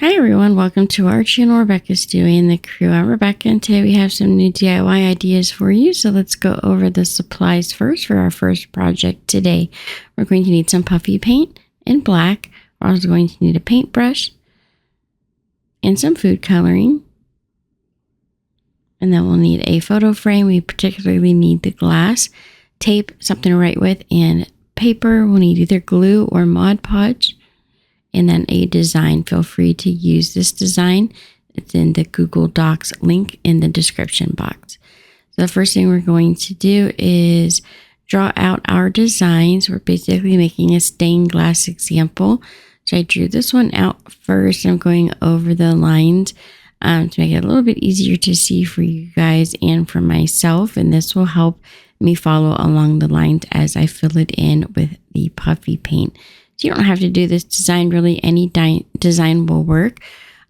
Hi everyone, welcome to our channel. Rebecca's doing the crew. I'm Rebecca, and today we have some new DIY ideas for you. So let's go over the supplies first for our first project today. We're going to need some puffy paint in black. We're also going to need a paintbrush and some food coloring. And then we'll need a photo frame. We particularly need the glass, tape, something to write with, and paper. We'll need either glue or Mod Podge. And then a design. Feel free to use this design. It's in the Google Docs link in the description box. So the first thing we're going to do is draw out our designs. We're basically making a stained glass example. So I drew this one out first. I'm going over the lines to make it a little bit easier to see for you guys and for myself. And this will help me follow along the lines as I fill it in with the puffy paint. So you don't have to do this design, really any design will work.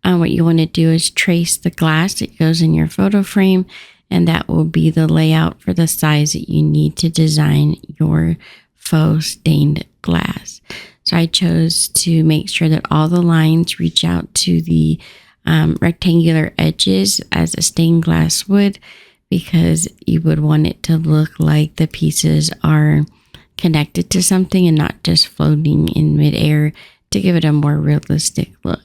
What you want to do is trace the glass that goes in your photo frame, and that will be the layout for the size that you need to design your faux stained glass. So I chose to make sure that all the lines reach out to the rectangular edges as a stained glass would, because you would want it to look like the pieces are connected to something and not just floating in midair, to give it a more realistic look.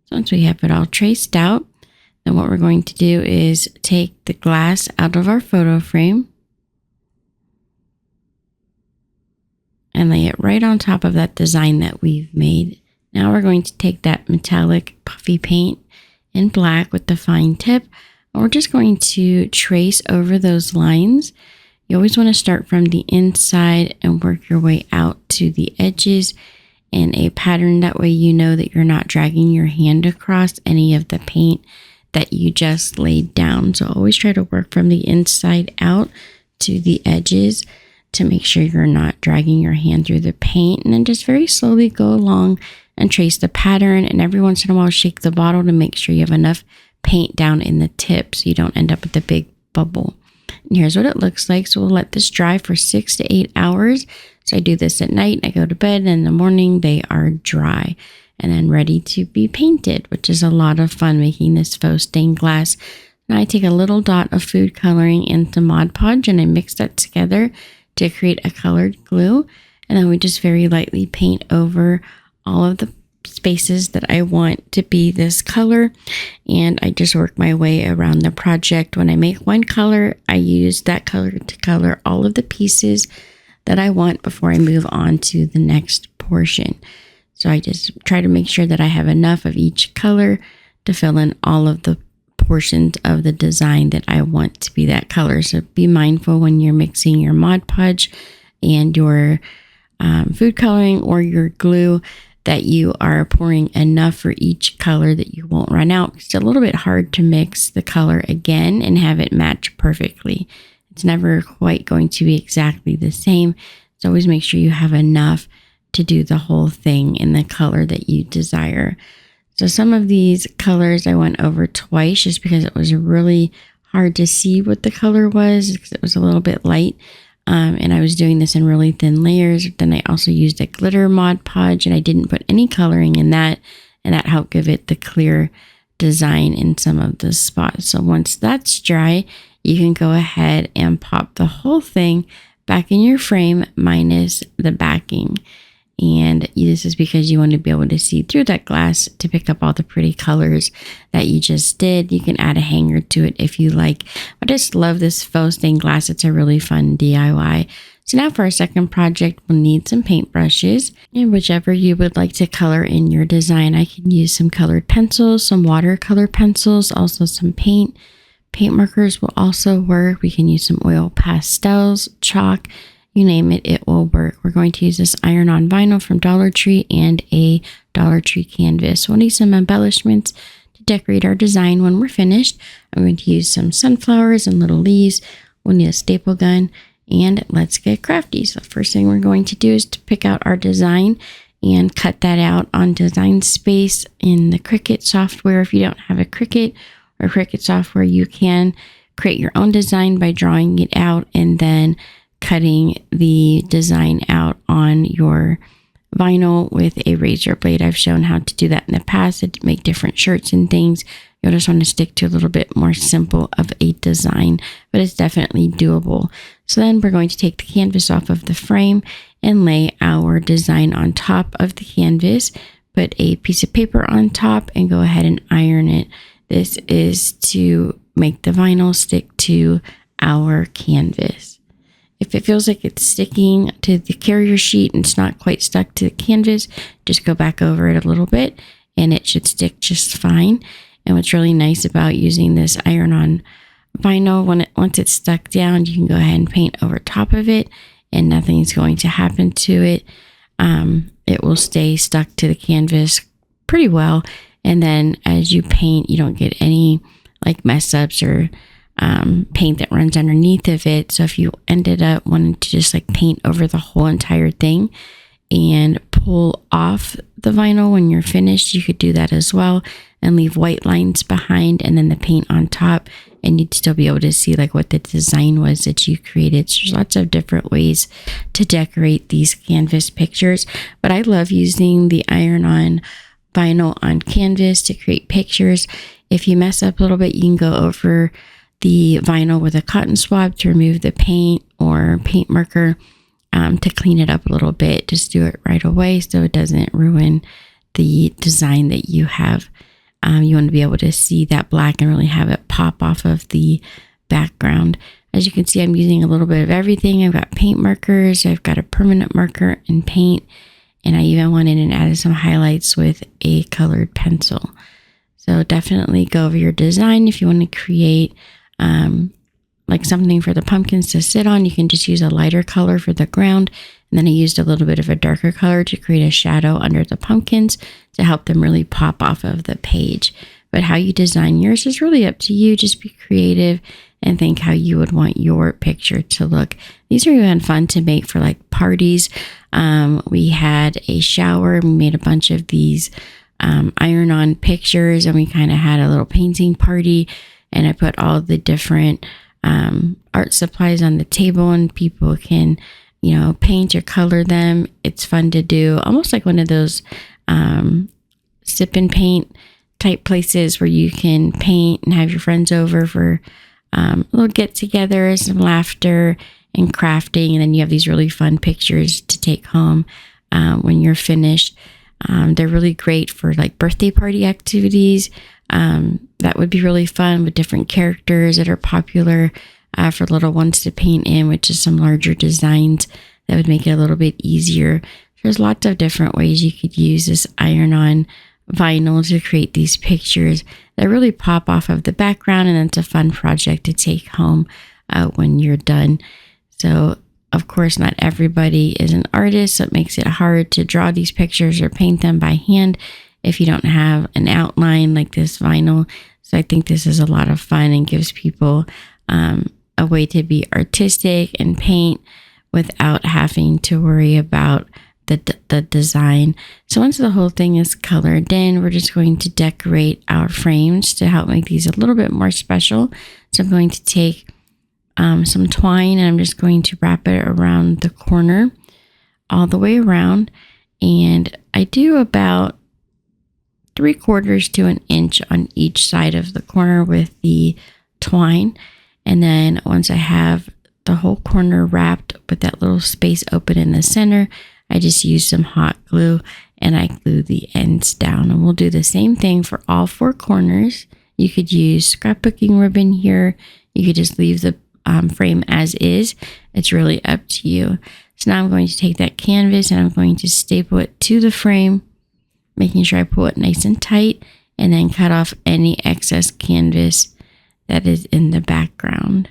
So once we have it all traced out, then what we're going to do is take the glass out of our photo frame and lay it right on top of that design that we've made. Now we're going to take that metallic puffy paint in black with the fine tip, and we're just going to trace over those lines. You always want to start from the inside and work your way out to the edges in a pattern. That way you know that you're not dragging your hand across any of the paint that you just laid down. So always try to work from the inside out to the edges to make sure you're not dragging your hand through the paint. And then just very slowly go along and trace the pattern. And every once in a while shake the bottle to make sure you have enough paint down in the tip so you don't end up with a big bubble. And here's what it looks like. So we'll let this dry for 6 to 8 hours. So I do this at night, I go to bed, and in the morning they are dry and then ready to be painted, which is a lot of fun making this faux stained glass. Now I take a little dot of food coloring into Mod Podge and I mix that together to create a colored glue. And then we just very lightly paint over all of the spaces that I want to be this color, and I just work my way around the project. When I make one color, I use that color to color all of the pieces that I want before I move on to the next portion. So I just try to make sure that I have enough of each color to fill in all of the portions of the design that I want to be that color. So be mindful when you're mixing your Mod Podge and your food coloring or your glue that you are pouring enough for each color that you won't run out. It's a little bit hard to mix the color again and have it match perfectly. It's never quite going to be exactly the same. So always make sure you have enough to do the whole thing in the color that you desire. So some of these colors I went over twice just because it was really hard to see what the color was, because it was a little bit light. And I was doing this in really thin layers. Then I also used a glitter Mod Podge, and I didn't put any coloring in that, and that helped give it the clear design in some of the spots. So once that's dry, you can go ahead and pop the whole thing back in your frame minus the backing. And this is because you want to be able to see through that glass to pick up all the pretty colors that you just did. You can add a hanger to it if you like. I just love this faux stained glass. It's a really fun DIY. So now for our second project, we'll need some paintbrushes, and whichever you would like to color in your design. I can use some colored pencils, some watercolor pencils, also some paint. Paint markers will also work. We can use some oil pastels, chalk, you name it, it will work. We're going to use this iron-on vinyl from Dollar Tree and a Dollar Tree canvas. We'll need some embellishments to decorate our design when we're finished. I'm going to use some sunflowers and little leaves. We'll need a staple gun, and let's get crafty. So the first thing we're going to do is to pick out our design and cut that out on Design Space in the Cricut software. If you don't have a Cricut or Cricut software, you can create your own design by drawing it out and then cutting the design out on your vinyl with a razor blade. I've shown how to do that in the past to make different shirts and things. You'll just want to stick to a little bit more simple of a design, but it's definitely doable. So then we're going to take the canvas off of the frame and lay our design on top of the canvas, put a piece of paper on top and go ahead and iron it. This is to make the vinyl stick to our canvas. If it feels like it's sticking to the carrier sheet and it's not quite stuck to the canvas, just go back over it a little bit and it should stick just fine. And what's really nice about using this iron-on vinyl, once it's stuck down, you can go ahead and paint over top of it and nothing's going to happen to it. It will stay stuck to the canvas pretty well. And then as you paint, you don't get any like mess ups or paint that runs underneath of it. So if you ended up wanting to just like paint over the whole entire thing and pull off the vinyl when you're finished, you could do that as well and leave white lines behind and then the paint on top, and you'd still be able to see like what the design was that you created. So there's lots of different ways to decorate these canvas pictures, but I love using the iron-on vinyl on canvas to create pictures. If you mess up a little bit, you can go over the vinyl with a cotton swab to remove the paint or paint marker to clean it up a little bit. Just do it right away so it doesn't ruin the design that you have. You want to be able to see that black and really have it pop off of the background. As you can see, I'm using a little bit of everything. I've got paint markers, I've got a permanent marker and paint, and I even went in and added some highlights with a colored pencil. So definitely go over your design. If you want to create like something for the pumpkins to sit on, you can just use a lighter color for the ground. And then I used a little bit of a darker color to create a shadow under the pumpkins to help them really pop off of the page. But how you design yours is really up to you. Just be creative and think how you would want your picture to look. These are even fun to make for like parties. We had a shower. We made a bunch of these iron-on pictures, and we kind of had a little painting party. And I put all the different art supplies on the table, and people can, you know, paint or color them. It's fun to do, almost like one of those sip and paint type places where you can paint and have your friends over for a little get together, some laughter and crafting. And then you have these really fun pictures to take home when you're finished. They're really great for like birthday party activities. That would be really fun with different characters that are popular for little ones to paint in, which is some larger designs that would make it a little bit easier. There's lots of different ways you could use this iron-on vinyl to create these pictures that really pop off of the background, and it's a fun project to take home when you're done. So of course, not everybody is an artist, so it makes it hard to draw these pictures or paint them by hand if you don't have an outline like this vinyl. So I think this is a lot of fun and gives people a way to be artistic and paint without having to worry about the design. So once the whole thing is colored in, we're just going to decorate our frames to help make these a little bit more special. So I'm going to take some twine, and I'm just going to wrap it around the corner all the way around. And I do about 3/4 to an inch on each side of the corner with the twine. And then once I have the whole corner wrapped with that little space open in the center, I just use some hot glue and I glue the ends down. And we'll do the same thing for all 4 corners. You could use scrapbooking ribbon here. You could just leave the frame as is. It's really up to you. So now I'm going to take that canvas and I'm going to staple it to the frame, making sure I pull it nice and tight, and then cut off any excess canvas that is in the background.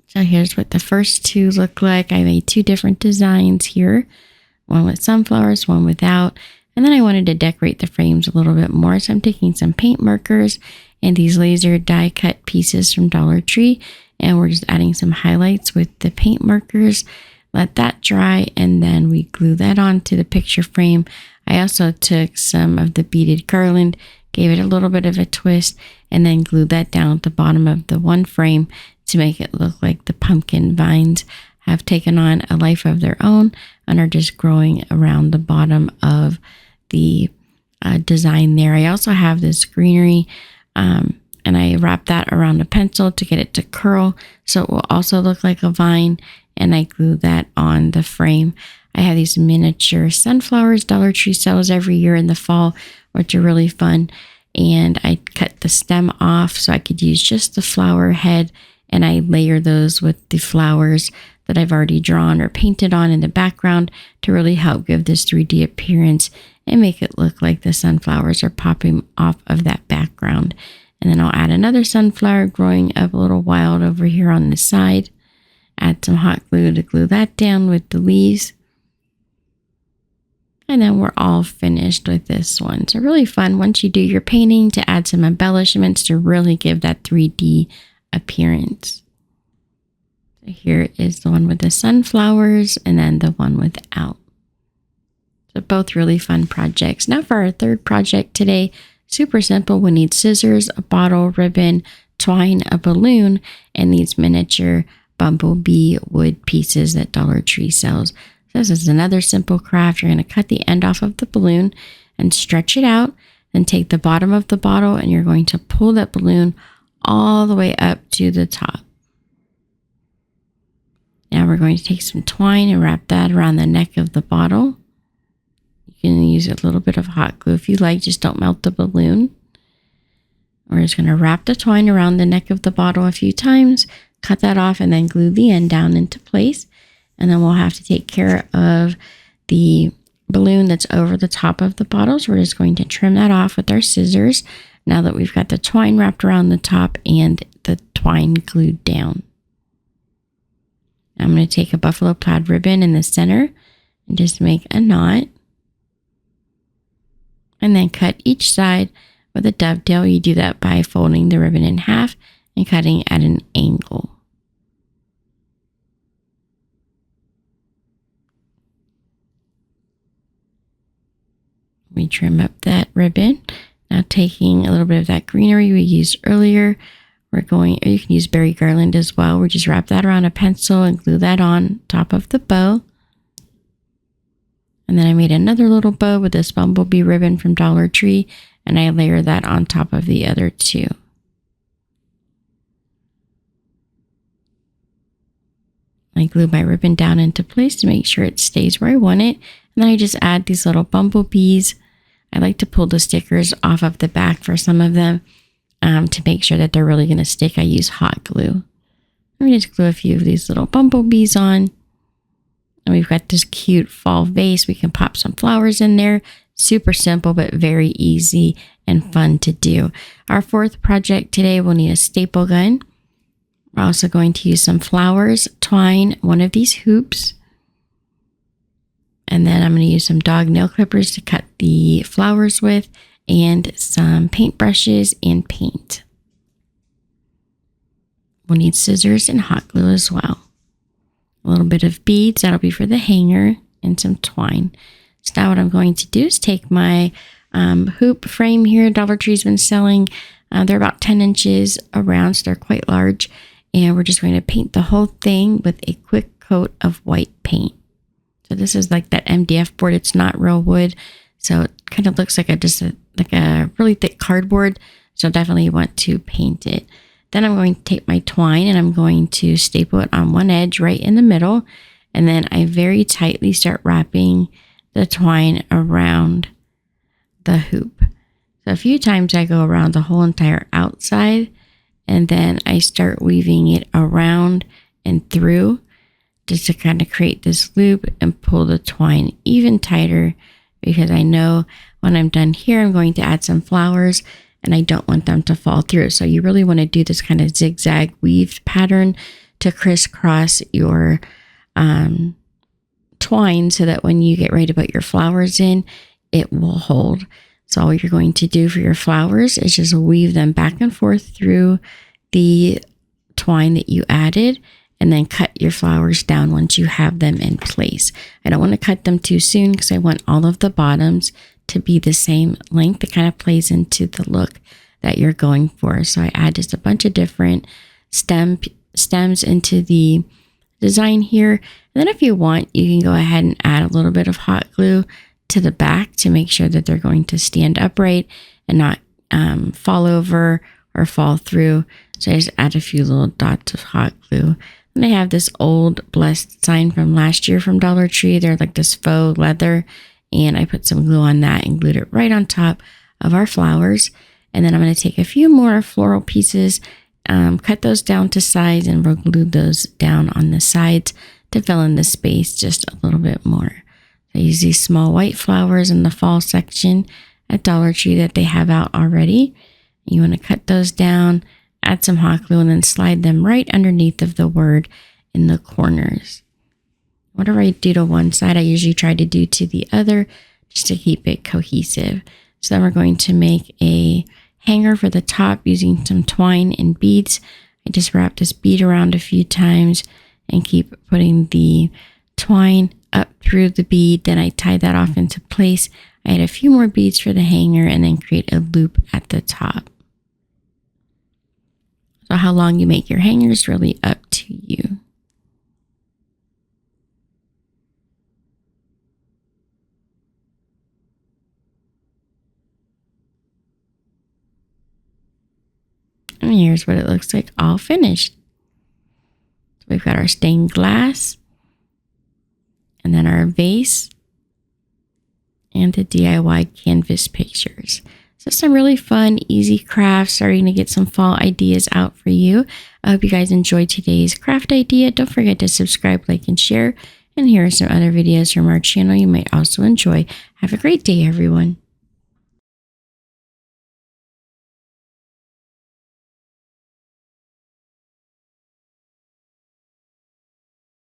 So here's what the first 2 look like. I made 2 different designs here, one with sunflowers, one without. And then I wanted to decorate the frames a little bit more. So I'm taking some paint markers and these laser die cut pieces from Dollar Tree. And we're just adding some highlights with the paint markers. Let that dry, and then we glue that onto the picture frame. I also took some of the beaded garland, gave it a little bit of a twist, and then glued that down at the bottom of the one frame to make it look like the pumpkin vines have taken on a life of their own and are just growing around the bottom of the design there. I also have this greenery and I wrap that around a pencil to get it to curl so it will also look like a vine, and I glue that on the frame. I have these miniature sunflowers Dollar Tree sells every year in the fall, which are really fun, and I cut the stem off so I could use just the flower head, and I layer those with the flowers that I've already drawn or painted on in the background to really help give this 3D appearance and make it look like the sunflowers are popping off of that background. And then I'll add another sunflower growing up a little wild over here on the side. Add some hot glue to glue that down with the leaves. And then we're all finished with this one. So really fun once you do your painting to add some embellishments to really give that 3D appearance. So here is the one with the sunflowers and then the one without. So both really fun projects. Now for our third project today, super simple. We need scissors, a bottle, ribbon, twine, a balloon, and these miniature bumblebee wood pieces that Dollar Tree sells. So this is another simple craft. You're going to cut the end off of the balloon and stretch it out. Then take the bottom of the bottle and you're going to pull that balloon all the way up to the top. Now we're going to take some twine and wrap that around the neck of the bottle. You can use a little bit of hot glue if you like, just don't melt the balloon. We're just going to wrap the twine around the neck of the bottle a few times, cut that off, and then glue the end down into place. And then we'll have to take care of the balloon that's over the top of the bottle. So we're just going to trim that off with our scissors now that we've got the twine wrapped around the top and the twine glued down. I'm going to take a buffalo plaid ribbon in the center and just make a knot. And then cut each side with a dovetail. You do that by folding the ribbon in half and cutting at an angle. We trim up that ribbon. Now taking a little bit of that greenery we used earlier, we're going, or you can use berry garland as well. We just wrap that around a pencil and glue that on top of the bow. And then I made another little bow with this bumblebee ribbon from Dollar Tree, and I layer that on top of the other two. I glue my ribbon down into place to make sure it stays where I want it. And then I just add these little bumblebees. I like to pull the stickers off of the back for some of them to make sure that they're really going to stick. I use hot glue. Let me just glue a few of these little bumblebees on. And we've got this cute fall vase. We can pop some flowers in there. Super simple, but very easy and fun to do. Our fourth project today, we'll need a staple gun. We're also going to use some flowers, twine, one of these hoops. And then I'm going to use some dog nail clippers to cut the flowers with, and some paint brushes and paint. We'll need scissors and hot glue as well. A little bit of beads, that'll be for the hanger, and some twine. So now what I'm going to do is take my hoop frame here Dollar Tree's been selling. They're about 10 inches around, so they're quite large. And we're just going to paint the whole thing with a quick coat of white paint. So this is like that MDF board. It's not real wood, so it kind of looks like a really thick cardboard. So definitely want to paint it. Then I'm going to take my twine and I'm going to staple it on one edge right in the middle. And then I very tightly start wrapping the twine around the hoop. So a few times I go around the whole entire outside, and then I start weaving it around and through just to kind of create this loop and pull the twine even tighter, because I know when I'm done here, I'm going to add some flowers and I don't want them to fall through. So you really want to do this kind of zigzag weave pattern to crisscross your twine so that when you get ready to put your flowers in, it will hold. So all you're going to do for your flowers is just weave them back and forth through the twine that you added, and then cut your flowers down once you have them in place. I don't want to cut them too soon because I want all of the bottoms to be the same length. It kind of plays into the look that you're going for. So I add just a bunch of different stems into the design here. And then if you want, you can go ahead and add a little bit of hot glue to the back to make sure that they're going to stand upright and not fall over or fall through. So I just add a few little dots of hot glue. And I have this old blessed sign from last year from Dollar Tree. They're like this faux leather, and I put some glue on that and glued it right on top of our flowers. And then I'm going to take a few more floral pieces, cut those down to size, and we'll glue those down on the sides to fill in the space just a little bit more. I use these small white flowers in the fall section at Dollar Tree that they have out already. You want to cut those down, add some hot glue, and then slide them right underneath of the word in the corners. Whatever I do to one side, I usually try to do to the other just to keep it cohesive. So then we're going to make a hanger for the top using some twine and beads. I just wrap this bead around a few times and keep putting the twine up through the bead. Then I tie that off into place. I add a few more beads for the hanger and then create a loop at the top. So how long you make your hanger is really up to you. And here's what it looks like all finished. So we've got our stained glass, and then our vase, and the DIY canvas pictures. So some really fun, easy crafts, starting to get some fall ideas out for you. I hope you guys enjoyed today's craft idea. Don't forget to subscribe, like, and share. And here are some other videos from our channel you might also enjoy. Have a great day, everyone.